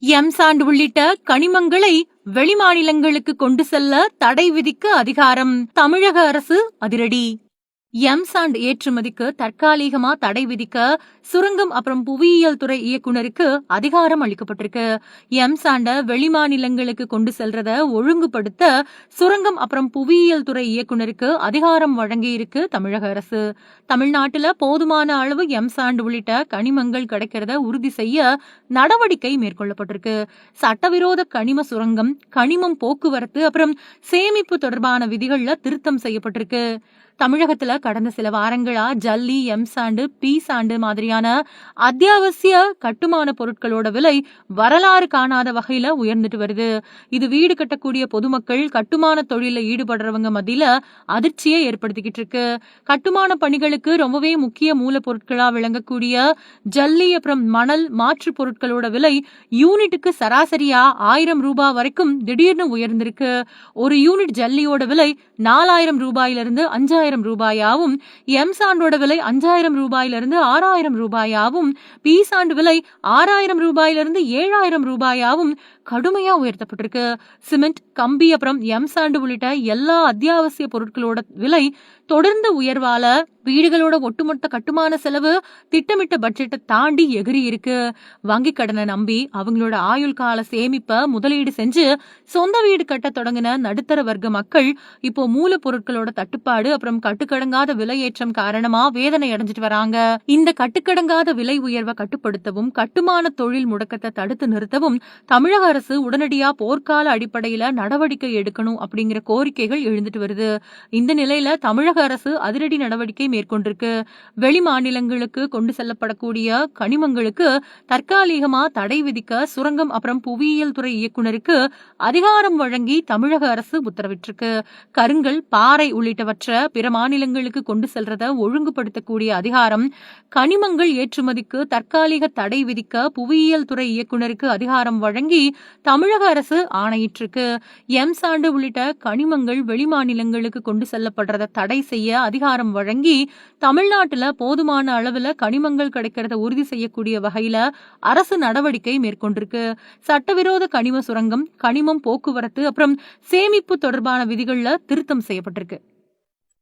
M sand உள்ளிட்ட கனிமங்களை வெளிமாநிலங்களுக்கு கொண்டு செல்ல தடை விதிக்க அதிகாரம். தமிழக அரசு அதிரடி. எம் சாண்ட் ஏற்றுமதிக்கு தற்காலிகமா தடை விதிக்க சுரங்கம் அப்புறம் புவியியல் துறை இயக்குனருக்கு அதிகாரம் அளிக்கப்பட்டிருக்கு. எம் சாண்ட வெளிமாநிலங்களுக்கு கொண்டு செல்றத ஒழுங்குபடுத்த சுரங்கம் அப்புறம் புவியியல் துறை இயக்குனருக்கு அதிகாரம் வழங்கி இருக்கு தமிழக அரசு. தமிழ்நாட்டுல போதுமான அளவு எம் சாண்ட் உள்ளிட்ட கனிமங்கள் கிடைக்கிறத உறுதி செய்ய நடவடிக்கை மேற்கொள்ளப்பட்டிருக்கு. சட்டவிரோத கனிம சுரங்கம், கனிமம் போக்குவரத்து அப்புறம் சேமிப்பு தொடர்பான விதிகள்ல திருத்தம் செய்யப்பட்டிருக்கு. தமிழகத்துல கடந்த சில வாரங்களா ஜல்லி, எம் சாண்டு, பி சாண்டு மாதிரியான அத்தியாவசிய கட்டுமான பொருட்களோட விலை வரலாறு காணாத வகையில உயர்ந்துட்டு வருது. இது வீடு கட்டக்கூடிய பொதுமக்கள், கட்டுமான தொழில ஈடுபடுறவங்க மத்தியில அதிர்ச்சியை ஏற்படுத்திக்கிட்டு இருக்கு. கட்டுமான பணிகளுக்கு ரொம்பவே முக்கிய மூலப்பொருட்களா விளங்கக்கூடிய ஜல்லி அப்புறம் மணல், மாற்று பொருட்களோட விலை யூனிட்டுக்கு சராசரியா 1000 ரூபாய் வரைக்கும் திடீர்னு உயர்ந்திருக்கு. ஒரு யூனிட் ஜல்லியோட விலை 4000 ரூபாயிலிருந்து 5000 ரூபாயாவும், எம் சாண்டோட விலை 5000 ரூபாயிலிருந்து 6000 ரூபாயாவும், பி சாண்ட் விலை 6000 ரூபாயிலிருந்து 7000 ரூபாயாவும் கடுமையா உயர்த்தப்பட்டிருக்கு. சிமெண்ட், கம்பி அப்புறம் எம் சாண்ட் உள்ளிட்ட எல்லா அத்தியாவசிய பொருட்களோட விலை தொடர்ந்து உயர்வால வீடுகளோட ஒட்டுமொத்த கட்டுமான செலவு திட்டமிட்ட பட்ஜெட்டை தாண்டி எகிரி இருக்கு. வங்கி கடனை நம்பி அவங்களோட ஆயுள் கால சேமிப்ப முதலீடு செஞ்சு சொந்த வீடு கட்ட தொடங்கின நடுத்தர வர்க்க மக்கள் இப்போ மூலப்பொருட்களோட தட்டுப்பாடு அப்புறம் கட்டுக்கடங்காத விலையேற்றம் காரணமா வேதனை அடைஞ்சிட்டு வராங்க. இந்த கட்டுக்கடங்காத விலை உயர்வை கட்டுப்படுத்தவும், கட்டுமான தொழில் முடக்கத்தை தடுத்து நிறுத்தவும் தமிழக அரசு உடனடியா போர்க்கால அடிப்படையில நடவடிக்கை எடுக்கணும் அப்படிங்கிற கோரிக்கைகள் எழுந்துட்டு வருது. இந்த நிலையில தமிழக அரசு அதிரடி நடவடிக்கை மேற்கொண்டிருக்கு. வெளி மாநிலங்களுக்கு கொண்டு செல்லப்படக்கூடிய கனிமங்களுக்கு தற்காலிகமா தடை விதிக்க சுரங்கம் அப்புறம் புவியியல் துறை இயக்குனருக்கு அதிகாரம் வழங்கி தமிழக அரசு உத்தரவிட்டிருக்கு. கருங்கல், பாறை உள்ளிட்டவற்றை பிற மாநிலங்களுக்கு கொண்டு செல்றத ஒழுங்குபடுத்தக்கூடிய அதிகாரம், கனிமங்கள் ஏற்றுமதிக்கு தற்காலிக தடை விதிக்க புவியியல் துறை இயக்குனருக்கு அதிகாரம் வழங்கி தமிழக அரசு ஆணையிட்டிருக்கு. எம் சாண்டு உள்ளிட்ட கனிமங்கள் வெளிமாநிலங்களுக்கு கொண்டு செல்லப்படுறத தடை செய்ய அதிகாரம் வழங்கி தமிழ்நாட்டுல போதுமான அளவுல கனிமங்கள் கிடைக்கிறத உறுதி செய்யக்கூடிய வகையில அரசு நடவடிக்கை மேற்கொண்டிருக்கு. சட்டவிரோத கனிம சுரங்கம், கனிமம் போக்குவரத்து அப்புறம் சேமிப்பு தொடர்பான விதிகள்ல திருத்தம் செய்யப்பட்டிருக்கு.